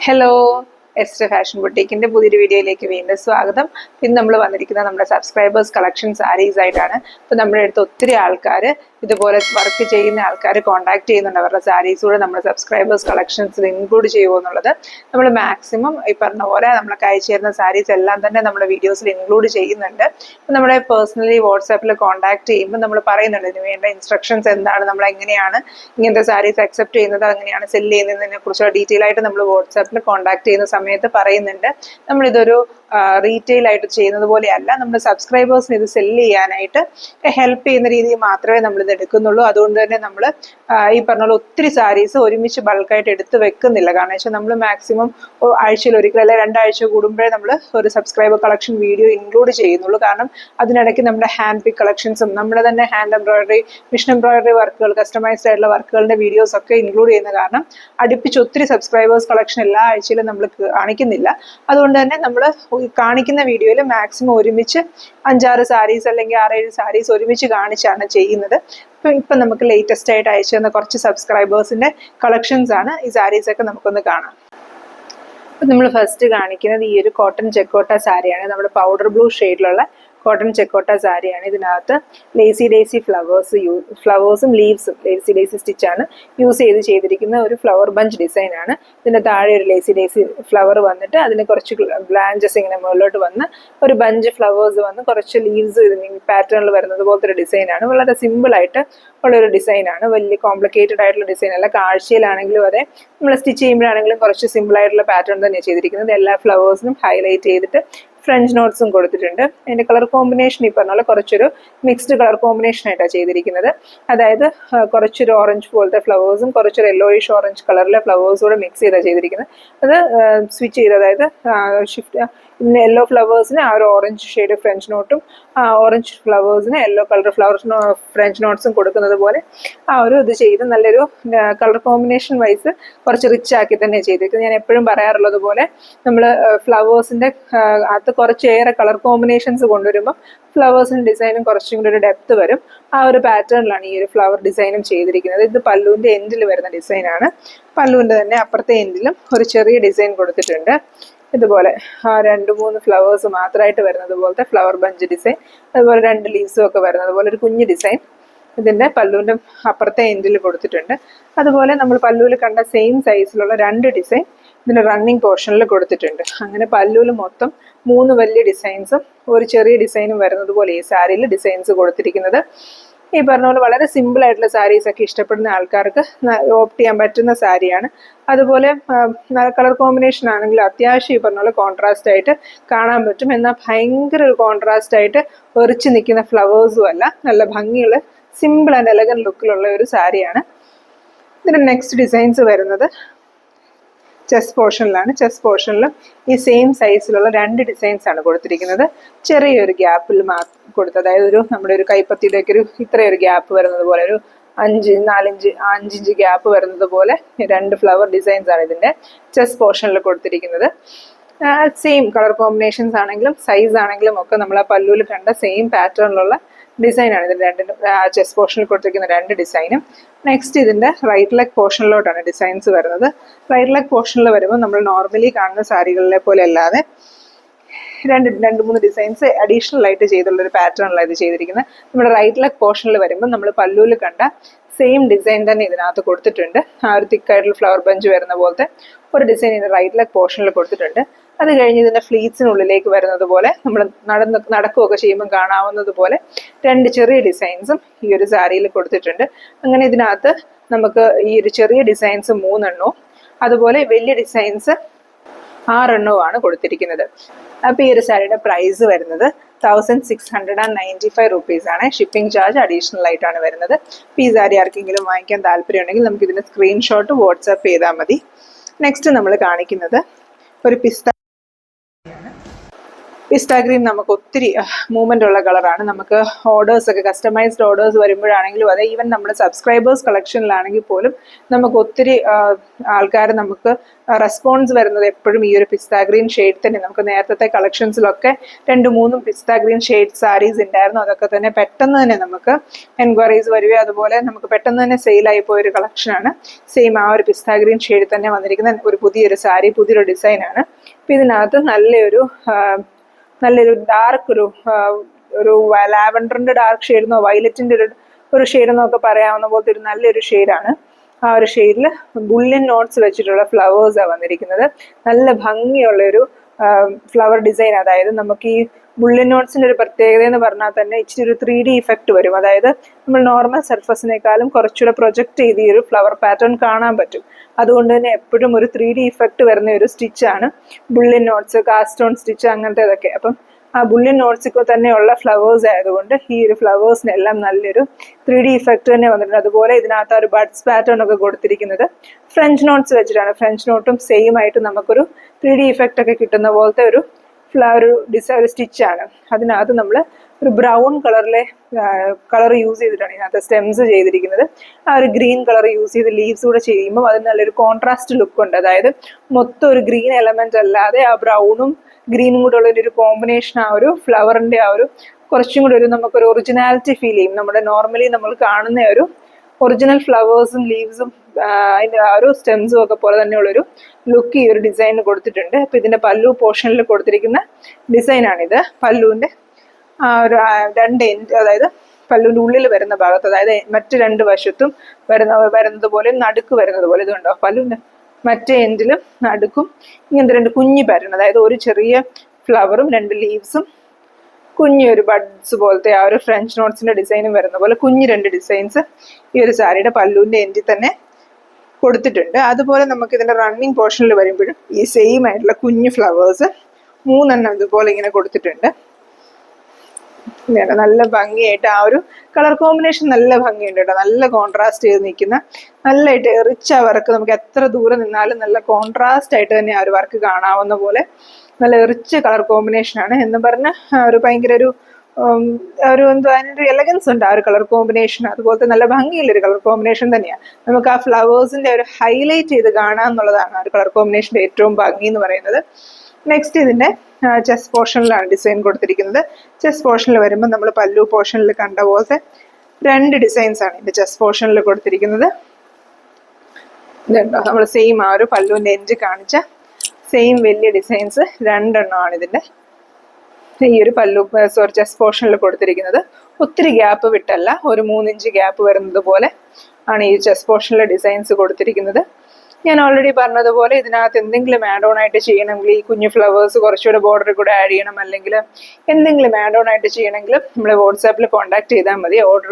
Hello. Ester fashion ബുട്ടീക്കിന്റെ പുതിയൊരു വീഡിയോയിലേക്ക് വീണ്ടും സ്വാഗതം. ഇന്ന് നമ്മൾ വന്നിരിക്കുന്നത് നമ്മുടെ സബ്സ്ക്രൈബേഴ്സ് കളക്ഷൻ സാരീസ് ആയിട്ടാണ്. അപ്പോൾ നമ്മുടെ അടുത്ത് ഒത്തിരി ആൾക്കാർ ഇതുപോലെ വർക്ക് ചെയ്യുന്ന ആൾക്കാർ കോൺടാക്ട് ചെയ്യുന്നുണ്ട്. അവരുടെ സാരീസ് കൂടെ നമ്മുടെ സബ്സ്ക്രൈബേഴ്സ് കളക്ഷൻസിൽ ഇൻക്ലൂഡ് ചെയ്യുമോ എന്നുള്ളത് നമ്മൾ മാക്സിമം ഈ പറഞ്ഞ പോലെ നമ്മളൊക്കെ അയച്ചു തരുന്ന സാരീസ് എല്ലാം തന്നെ നമ്മുടെ വീഡിയോസിൽ ഇൻക്ലൂഡ് ചെയ്യുന്നുണ്ട്. അപ്പോൾ നമ്മളെ പേഴ്സണലി വാട്സാപ്പിൽ കോൺടാക്ട് ചെയ്യുമ്പോൾ നമ്മൾ പറയുന്നുണ്ട് ഇതിന് വേണ്ട ഇൻസ്ട്രക്ഷൻസ് എന്താണ്, നമ്മൾ എങ്ങനെയാണ് ഇങ്ങനത്തെ സാരീസ് അക്സെപ്റ്റ് ചെയ്യുന്നത്, എങ്ങനെയാണ് സെല് ചെയ്യുന്നതിനെ കുറിച്ചുള്ള ഡീറ്റെയിൽ ആയിട്ട് നമ്മൾ വാട്സാപ്പിൽ കോൺടാക്ട് ചെയ്യുന്ന സമയത്ത് പറയുന്നുണ്ട്. നമ്മളിതൊരു റീറ്റെയിൽ ആയിട്ട് ചെയ്യുന്നത് പോലെയല്ല, നമ്മുടെ സബ്സ്ക്രൈബേഴ്സിന് ഇത് സെല്ല് ചെയ്യാനായിട്ട് ഹെൽപ്പ് ചെയ്യുന്ന രീതിയിൽ മാത്രമേ നമ്മളിത് എടുക്കുന്നുള്ളൂ. അതുകൊണ്ട് തന്നെ നമ്മൾ ഈ പറഞ്ഞ പോലെ ഒത്തിരി സാരീസ് ഒരുമിച്ച് ബൾക്കായിട്ട് എടുത്ത് വെക്കുന്നില്ല. കാരണം വെച്ചാൽ നമ്മൾ മാക്സിമം ആഴ്ചയിൽ ഒരിക്കൽ അല്ലെങ്കിൽ 2 ആഴ്ച കൂടുമ്പോഴേ നമ്മൾ ഒരു സബ്സ്ക്രൈബർ കളക്ഷൻ വീഡിയോ ഇൻക്ലൂഡ് ചെയ്യുന്നുള്ളൂ. കാരണം അതിനിടയ്ക്ക് നമ്മുടെ ഹാൻഡ് പിക്ക് കളക്ഷൻസും നമ്മുടെ തന്നെ ഹാൻഡ് എംബ്രോയിഡറി, മിഷൻ എംബ്രോയിഡറി വർക്കുകൾ, കസ്റ്റമൈസ്ഡ് ആയിട്ടുള്ള വർക്കുകളുടെ വീഡിയോസ് ഒക്കെ ഇൻക്ലൂഡ് ചെയ്യുന്ന കാരണം അടുപ്പിച്ച് ഒത്തിരി സബ്സ്ക്രൈബേഴ്സ് കളക്ഷൻ എല്ലാ ആഴ്ചയിലും നമ്മൾ കാണിക്കുന്നില്ല. അതുകൊണ്ട് തന്നെ നമ്മൾ കാണിക്കുന്ന വീഡിയോയിൽ മാക്സിമം ഒരുമിച്ച് 5-6 സാരീസ് അല്ലെങ്കിൽ 6-7 സാരീസ് ഒരുമിച്ച് കാണിച്ചാണ് ചെയ്യുന്നത്. ഇപ്പം നമുക്ക് ലേറ്റസ്റ്റ് ആയിട്ട് അയച്ചു തന്ന കുറച്ച് സബ്സ്ക്രൈബേഴ്സിന്റെ കളക്ഷൻസ് ആണ്. ഈ സാരീസ് ഒക്കെ നമുക്കൊന്ന് കാണാം. അപ്പം നമ്മൾ ഫസ്റ്റ് കാണിക്കുന്നത് ഈ ഒരു കോട്ടൺ ചെക്കോട്ട സാരിയാണ്. നമ്മുടെ പൗഡർ ബ്ലൂ ഷെയ്ഡിലുള്ള കോട്ടൺ ചെക്കോട്ട സാരിയാണ്. ഇതിനകത്ത് ലേസി ഡേസി ഫ്ലവേഴ്സും ലീവ്സും ലേസി ഡേസി സ്റ്റിച്ചാണ് യൂസ് ചെയ്തിരിക്കുന്ന ഒരു ഫ്ലവർ ബഞ്ച് ഡിസൈൻ ആണ്. ഇതിൻ്റെ താഴെ ഒരു ലേസി ഡേസി ഫ്ലവർ വന്നിട്ട് അതിന് കുറച്ച് ബ്രാഞ്ചസ് ഇങ്ങനെ മുകളിലോട്ട് വന്ന് ഒരു ബഞ്ച് ഫ്ലവേഴ്സ് വന്ന് കുറച്ച് ലീവ്സ് ഇതിന് പാറ്റേണിൽ വരുന്നത് പോലത്തെ ഒരു ഡിസൈനാണ്. വളരെ സിമ്പിളായിട്ട് ഉള്ളൊരു ഡിസൈനാണ്. വലിയ കോംപ്ലിക്കേറ്റഡ് ആയിട്ടുള്ള ഡിസൈൻ അല്ല. കാഴ്ചയിലാണെങ്കിലും അതെ, നമ്മൾ സ്റ്റിച്ച് ചെയ്യുമ്പോഴാണെങ്കിലും കുറച്ച് സിമ്പിളായിട്ടുള്ള പാറ്റേൺ തന്നെയാണ് ചെയ്തിരിക്കുന്നത്. എല്ലാ ഫ്ലവേഴ്സിനും ഹൈലൈറ്റ് ചെയ്തിട്ട് ഫ്രഞ്ച് നോട്ട്സും കൊടുത്തിട്ടുണ്ട്. അതിൻ്റെ കളർ കോമ്പിനേഷൻ ഈ പറഞ്ഞ പോലെ കുറച്ചൊരു മിക്സ്ഡ് കളർ കോമ്പിനേഷൻ ആയിട്ടാണ് ചെയ്തിരിക്കുന്നത്. അതായത് കുറച്ചൊരു ഓറഞ്ച് പോലത്തെ ഫ്ലവേഴ്സും കുറച്ചൊരു യെല്ലോയിഷ് ഓറഞ്ച് കളറിലെ ഫ്ലവേഴ്സും കൂടെ മിക്സ് ചെയ്താണ് ചെയ്തിരിക്കുന്നത്. അത് സ്വിച്ച് ചെയ്ത്, അതായത് ഷിഫ്റ്റ് യെല്ലോ ഫ്ലവേഴ്സിന് ആ ഒരു ഓറഞ്ച് ഷെയ്ഡ് ഫ്രഞ്ച് നോട്ടും ഓറഞ്ച് ഫ്ലവേഴ്സിന് യെല്ലോ കളർ ഫ്രഞ്ച് നോട്ട്സും കൊടുക്കുന്നത് പോലെ ആ ഒരു ഇത് ചെയ്ത് നല്ലൊരു കളർ കോമ്പിനേഷൻ വൈസ് കുറച്ച് റിച്ച് ആക്കി തന്നെ ചെയ്തിരിക്കുന്നത്. ഞാൻ എപ്പോഴും പറയാറുള്ളത് പോലെ നമ്മൾ ഫ്ലവേഴ്സിൻ്റെ അത് കുറച്ചേറെ കളർ കോമ്പിനേഷൻസ് കൊണ്ടുവരുമ്പോൾ ഫ്ലവേഴ്സിൻ്റെ ഡിസൈനും കുറച്ചും കൂടി ഒരു ഡെപ്ത് വരും. ആ ഒരു പാറ്റേണിലാണ് ഈ ഒരു ഫ്ലവർ ഡിസൈനും ചെയ്തിരിക്കുന്നത്. ഇത് പല്ലുവിൻ്റെ എൻഡിൽ വരുന്ന ഡിസൈനാണ്. പല്ലുവിൻ്റെ തന്നെ അപ്പുറത്തെ എൻഡിലും ഒരു ചെറിയ ഡിസൈൻ കൊടുത്തിട്ടുണ്ട്. ഇതുപോലെ 2-3 ഫ്ലവേഴ്സ് മാത്രമായിട്ട് വരുന്നത് പോലത്തെ ഫ്ലവർ ബഞ്ച് ഡിസൈൻ, അതുപോലെ 2 ലീവ്സും ഒക്കെ വരുന്നത് പോലെ ഒരു കുഞ്ഞ് ഡിസൈൻ ഇതിൻ്റെ പല്ലുവിൻ്റെ അപ്പുറത്തെ എൻഡിൽ കൊടുത്തിട്ടുണ്ട്. അതുപോലെ നമ്മൾ പല്ലുവിൽ കണ്ട സെയിം സൈസിലുള്ള 2 ഡിസൈൻ ഇതിൻ്റെ റണ്ണിങ് പോർഷനിൽ കൊടുത്തിട്ടുണ്ട്. അങ്ങനെ പല്ലുവിൽ മൊത്തം 3 വലിയ ഡിസൈൻസും ഒരു ചെറിയ ഡിസൈനും വരുന്നത് പോലെ ഈ സാരിയിൽ ഡിസൈൻസ് കൊടുത്തിരിക്കുന്നത്. ഈ പറഞ്ഞ പോലെ വളരെ സിമ്പിൾ ആയിട്ടുള്ള സാരീസ് ഒക്കെ ഇഷ്ടപ്പെടുന്ന ആൾക്കാർക്ക് ഓപ്റ്റ് ചെയ്യാൻ പറ്റുന്ന സാരിയാണ്. അതുപോലെ കളർ കോമ്പിനേഷൻ ആണെങ്കിൽ അത്യാവശ്യം ഈ പറഞ്ഞ പോലെ കോൺട്രാസ്റ്റ് ആയിട്ട് കാണാൻ പറ്റും. എന്നാൽ ഭയങ്കര ഒരു കോൺട്രാസ്റ്റ് ആയിട്ട് എറിച്ച് നിൽക്കുന്ന ഫ്ലവേഴ്സും അല്ല, നല്ല ഭംഗിയുള്ള സിമ്പിൾ ആൻഡ് എലഗന്റ് ലുക്കിലുള്ള ഒരു സാരിയാണ്. ഇതിൻ്റെ നെക്സ്റ്റ് ഡിസൈൻസ് വരുന്നത് ചെസ്റ്റ് പോർഷനിലാണ്. ചെസ്റ്റ് പോർഷനിലും ഈ സെയിം സൈസിലുള്ള 2 ഡിസൈൻസ് ആണ് കൊടുത്തിരിക്കുന്നത്. ചെറിയൊരു ഗ്യാപ്പിൽ കൊടുത്ത്, അതായത് നമ്മുടെ ഒരു കൈപ്പത്തിയുടെ ഒക്കെ ഇത്രയൊരു ഗ്യാപ്പ് വരുന്നത് പോലെ ഒരു 5 ഇഞ്ച് ഗ്യാപ്പ് വരുന്നത് പോലെ 2 ഫ്ലവർ ഡിസൈൻസ് ആണ് ഇതിൻ്റെ ചെസ്റ്റ് പോർഷനിൽ കൊടുത്തിരിക്കുന്നത്. സെയിം കളർ കോമ്പിനേഷൻസ് ആണെങ്കിലും സൈസ് ആണെങ്കിലും ഒക്കെ നമ്മൾ ആ പല്ലുവിൽ കണ്ട സെയിം പാറ്റേണിലുള്ള ഡിസൈനാണ് ഇതിൻ്റെ ചെസ്റ്റ് പോർഷനിൽ കൊടുത്തിരിക്കുന്ന 2 ഡിസൈനും. നെക്സ്റ്റ് ഇതിൻ്റെ റൈറ്റ് ലെഗ് പോർഷനിലോട്ടാണ് ഡിസൈൻസ് വരുന്നത്. റൈറ്റ് ലെഗ് പോർഷനിൽ വരുമ്പോൾ നമ്മൾ നോർമലി കാണുന്ന സാരികളിലെ പോലെ അല്ലാതെ 2-3 ഡിസൈൻസ് അഡീഷണൽ ആയിട്ട് ചെയ്തുള്ളൊരു പാറ്റേണിലാണ് ഇത് ചെയ്തിരിക്കുന്നത്. നമ്മുടെ റൈറ്റ് ലെഗ് പോർഷനിൽ വരുമ്പോൾ നമ്മൾ പല്ലുവിൽ കണ്ട സെയിം ഡിസൈൻ തന്നെ ഇതിനകത്ത് കൊടുത്തിട്ടുണ്ട്. ആ ഒരു തിക്കായിട്ടുള്ള ഫ്ലവർ ബഞ്ച് വരുന്ന പോലത്തെ ഒരു ഡിസൈൻ ഇതിൻ്റെ റൈറ്റ് ലെഗ് പോർഷനിൽ കൊടുത്തിട്ടുണ്ട്. അത് കഴിഞ്ഞ് ഇതിൻ്റെ ഫ്ലീറ്റ്സിനുള്ളിലേക്ക് വരുന്നത് പോലെ നമ്മൾ നടക്കുകയൊക്കെ ചെയ്യുമ്പോൾ കാണാവുന്നത് പോലെ 2 ചെറിയ ഡിസൈൻസും ഈ ഒരു സാരിയിൽ കൊടുത്തിട്ടുണ്ട്. അങ്ങനെ ഇതിനകത്ത് നമുക്ക് ഈ ഒരു ചെറിയ ഡിസൈൻസ് 3 എണ്ണവും അതുപോലെ വലിയ ഡിസൈൻസ് 6 എണ്ണവുമാണ് കൊടുത്തിരിക്കുന്നത്. അപ്പോൾ ഈ ഒരു സാരിയുടെ പ്രൈസ് വരുന്നത് 1695 റുപ്പീസാണ്. ഷിപ്പിംഗ് ചാർജ് അഡീഷണൽ ആയിട്ടാണ് വരുന്നത്. അപ്പോൾ ഈ സാരി ആർക്കെങ്കിലും വാങ്ങിക്കാൻ താല്പര്യമുണ്ടെങ്കിൽ നമുക്ക് ഇതിൻ്റെ സ്ക്രീൻഷോട്ട് വാട്സാപ്പ് ചെയ്താൽ മതി. നെക്സ്റ്റ് നമ്മൾ കാണിക്കുന്നത് ഒരു പിസ്ത. പിസ്ത ഗ്രീൻ നമുക്ക് ഒത്തിരി മൂവ്മെൻ്റ് ഉള്ള കളറാണ്. നമുക്ക് ഓർഡേഴ്സൊക്കെ കസ്റ്റമൈസ്ഡ് ഓർഡേഴ്സ് വരുമ്പോഴാണെങ്കിലും അതെ, ഈവൻ നമ്മുടെ സബ്സ്ക്രൈബേഴ്സ് കളക്ഷനിലാണെങ്കിൽ പോലും നമുക്ക് ഒത്തിരി ആൾക്കാർ നമുക്ക് റെസ്പോൺസ് വരുന്നത് എപ്പോഴും ഈ ഒരു പിസ്ത ഗ്രീൻ ഷെയ്ഡ് തന്നെ. നമുക്ക് നേരത്തെ കളക്ഷൻസിലൊക്കെ 2-3 പിസ്ത ഗ്രീൻ ഷെയ്ഡ് സാരീസ് ഉണ്ടായിരുന്നു. അതൊക്കെ തന്നെ പെട്ടെന്ന് തന്നെ നമുക്ക് എൻക്വയറീസ് വരികയും അതുപോലെ നമുക്ക് പെട്ടെന്ന് തന്നെ സെയിലായി പോയൊരു കളക്ഷനാണ്. സെയിം ആ ഒരു പിസ്ത ഗ്രീൻ ഷെയ്ഡിൽ തന്നെ വന്നിരിക്കുന്ന ഒരു പുതിയൊരു സാരി, പുതിയൊരു ഡിസൈനാണ്. അപ്പം ഇതിനകത്ത് നല്ലൊരു ഡാർക്ക് ഒരു ലാവൻഡറിന്റെ ഡാർക്ക് ഷെയ്ഡെന്നോ വയലറ്റിന്റെ ഒരു ഷെയ്ഡെന്നോ ഒക്കെ പറയാവുന്ന പോലത്തെ ഒരു നല്ലൊരു ഷെയ്ഡാണ്. ആ ഒരു ഷെയ്ഡിൽ ബുള്ളിയൻ നോട്ട്സ് വെച്ചിട്ടുള്ള ഫ്ലവേഴ്സാണ് വന്നിരിക്കുന്നത്. നല്ല ഭംഗിയുള്ളൊരു ഫ്ലവർ ഡിസൈൻ. അതായത് നമുക്ക് ഈ ബുള്ളിയൻ നോട്ട്സിന്റെ ഒരു പ്രത്യേകത എന്ന് പറഞ്ഞാൽ തന്നെ ഇച്ചിരി ഒരു 3D ഇഫക്റ്റ് വരും. അതായത് നമ്മൾ നോർമൽ സർഫസിനേക്കാളും കുറച്ചുകൂടെ പ്രൊജക്റ്റ് ചെയ്ത് ഈ ഒരു ഫ്ലവർ പാറ്റേൺ കാണാൻ പറ്റും. അതുകൊണ്ട് തന്നെ എപ്പോഴും ഒരു 3D ഇഫക്റ്റ് വരുന്ന ഒരു സ്റ്റിച്ചാണ് ബുള്ളിയൻ നോട്ട്സ്, കാസ്റ്റോൺ സ്റ്റിച്ച് അങ്ങനത്തേതൊക്കെ. അപ്പം ആ ബുള്ളിയൻ നോട്ട്സിൽ തന്നെയുള്ള ഫ്ലവേഴ്സ് ആയതുകൊണ്ട് ഈ ഒരു ഫ്ലവേഴ്സിനെല്ലാം നല്ലൊരു 3D ഇഫക്റ്റ് തന്നെ വന്നിട്ടുണ്ട്. അതുപോലെ ഇതിനകത്ത് ഒരു ബഡ്സ് പാറ്റേൺ ഒക്കെ കൊടുത്തിരിക്കുന്നത് ഫ്രഞ്ച് നോട്ട്സ് വെച്ചിട്ടാണ്. ഫ്രഞ്ച് നോട്ടും സെയിം ആയിട്ട് നമുക്കൊരു 3D ഇഫക്റ്റ് ഒക്കെ കിട്ടുന്ന പോലത്തെ ഒരു ഒരു സ്റ്റിച്ചാണ്. അതിനകത്ത് നമ്മൾ ഒരു ബ്രൗൺ കളർ യൂസ് ചെയ്തിട്ടാണ് ഇതിനകത്ത് സ്റ്റെംസ് ചെയ്തിരിക്കുന്നത്. ആ ഒരു ഗ്രീൻ കളർ യൂസ് ചെയ്ത് ലീവ്സ് കൂടെ ചെയ്യുമ്പോൾ അതിന് നല്ലൊരു കോൺട്രാസ്റ്റ് ലുക്ക് ഉണ്ട്. അതായത് മൊത്തം ഒരു ഗ്രീൻ എലമെന്റ് അല്ലാതെ ആ ബ്രൗണും ഗ്രീനും കൂടെ ഉള്ളൊരു കോമ്പിനേഷൻ ആ ഒരു ഫ്ലവറിന്റെ ആ ഒരു കുറച്ചും കൂടി നമുക്കൊരു ഒറിജിനാലിറ്റി ഫീൽ ചെയ്യും. നമ്മുടെ നോർമലി നമ്മൾ കാണുന്ന ഒരു ഒറിജിനൽ ഫ്ലവേഴ്സും ലീവ്സും അതിൻ്റെ ആ ഒരു സ്റ്റെംസും ഒക്കെ പോലെ തന്നെയുള്ളൊരു ലുക്ക് ഈ ഒരു ഡിസൈനിന് കൊടുത്തിട്ടുണ്ട്. അപ്പം ഇതിൻ്റെ പല്ലു പോർഷനിൽ കൊടുത്തിരിക്കുന്ന ഡിസൈനാണിത്. പല്ലുവിൻ്റെ ഒരു 2 എൻഡ്, അതായത് പല്ലുവിൻ്റെ ഉള്ളിൽ വരുന്ന ഭാഗത്ത്, അതായത് മറ്റ് 2 വശത്തും വരുന്നത് പോലെയും നടുക്ക് വരുന്നത് പോലെ ഇതുണ്ടോ പല്ലുവിൻ്റെ മറ്റേ എൻഡിലും നടുക്കും ഇങ്ങനത്തെ 2 കുഞ്ഞു പാറ്റേൺ, അതായത് ഒരു ചെറിയ ഫ്ലവറും 2 ലീവ്സും കുഞ്ഞൊരു ബഡ്സ് പോലത്തെ ആ ഒരു ഫ്രഞ്ച് നോട്ട്സിന്റെ ഡിസൈനും വരുന്ന പോലെ കുഞ്ഞു 2 ഡിസൈൻസ് ഈ ഒരു സാരിയുടെ പല്ലുവിൻ്റെ എൻഡിൽ തന്നെ കൊടുത്തിട്ടുണ്ട്. അതുപോലെ നമുക്ക് ഇതിന്റെ റണ്ണിങ് പോർഷനിൽ വരുമ്പോഴും ഈ സെയിം ആയിട്ടുള്ള കുഞ്ഞു ഫ്ലവേഴ്സ് 3 എണ്ണം ഇതുപോലെ ഇങ്ങനെ കൊടുത്തിട്ടുണ്ട്. നല്ല ഭംഗിയായിട്ട് ആ ഒരു കളർ കോമ്പിനേഷൻ നല്ല ഭംഗിയുണ്ട് കേട്ടോ. നല്ല കോൺട്രാസ്റ്റ് ചെയ്ത് നിൽക്കുന്ന, നല്ലതായിട്ട് റിച്ച് ആ വർക്ക്. നമുക്ക് എത്ര ദൂരെ നിന്നാലും നല്ല കോൺട്രാസ്റ്റ് ആയിട്ട് തന്നെ ആ ഒരു വർക്ക് കാണാവുന്ന പോലെ നല്ല റിച്ച് കളർ കോമ്പിനേഷനാണ് എന്ന് പറഞ്ഞ് ഒരു ഭയങ്കര ഒരു അതിനൊരു എലഗൻസ് ഉണ്ട് ആ ഒരു കളർ കോമ്പിനേഷൻ. അതുപോലത്തെ നല്ല ഭംഗിയുള്ളൊരു കളർ കോമ്പിനേഷൻ തന്നെയാണ്. നമുക്ക് ആ ഫ്ലവേഴ്സിന്റെ ഒരു ഹൈലൈറ്റ് ചെയ്ത് കാണാമെന്നുള്ളതാണ് ആ ഒരു കളർ കോമ്പിനേഷന്റെ ഏറ്റവും ഭംഗി എന്ന് പറയുന്നത്. നെക്സ്റ്റ് ഇതിന്റെ ചെസ്റ്റ് പോർഷനിലാണ് ഡിസൈൻ കൊടുത്തിരിക്കുന്നത്. ചെസ്റ്റ് പോർഷനിൽ വരുമ്പോൾ നമ്മൾ പല്ലു പോർഷനിൽ കണ്ട പോലത്തെ 2 ഡിസൈൻസ് ആണ് ഇതിന്റെ ചെസ്റ്റ് പോർഷനിൽ കൊടുത്തിരിക്കുന്നത്. ഇതുണ്ടോ, നമ്മൾ സെയിം ആ ഒരു പല്ലുവിന്റെ എൻഡ് കാണിച്ച സെയിം വലിയ ഡിസൈൻസ് 2 എണ്ണമാണ് ഇതിന്റെ ഈ ഒരു ചെസ്റ്റ് പോർഷനിൽ കൊടുത്തിരിക്കുന്നത്. ഒത്തിരി ഗ്യാപ്പ് വിട്ടല്ല, ഒരു 3 ഇഞ്ച് ഗ്യാപ്പ് വരുന്നത് പോലെ ആണ് ഈ ചെസ്റ്റ് പോർഷനിലെ ഡിസൈൻസ് കൊടുത്തിരിക്കുന്നത്. ഞാൻ ഓൾറെഡി പറഞ്ഞതുപോലെ ഇതിനകത്ത് എന്തെങ്കിലും ആഡ് ഓൺ ആയിട്ട് ചെയ്യണമെങ്കിൽ ഈ കുഞ്ഞു ഫ്ലവേഴ്സ് കുറച്ചുകൂടെ ബോർഡർ കൂടെ ആഡ് ചെയ്യണം, അല്ലെങ്കിൽ എന്തെങ്കിലും ആഡ് ഓൺ ആയിട്ട് ചെയ്യണമെങ്കിൽ നമ്മൾ വാട്സാപ്പിൽ കോൺടാക്ട് ചെയ്താൽ മതി. ഓർഡർ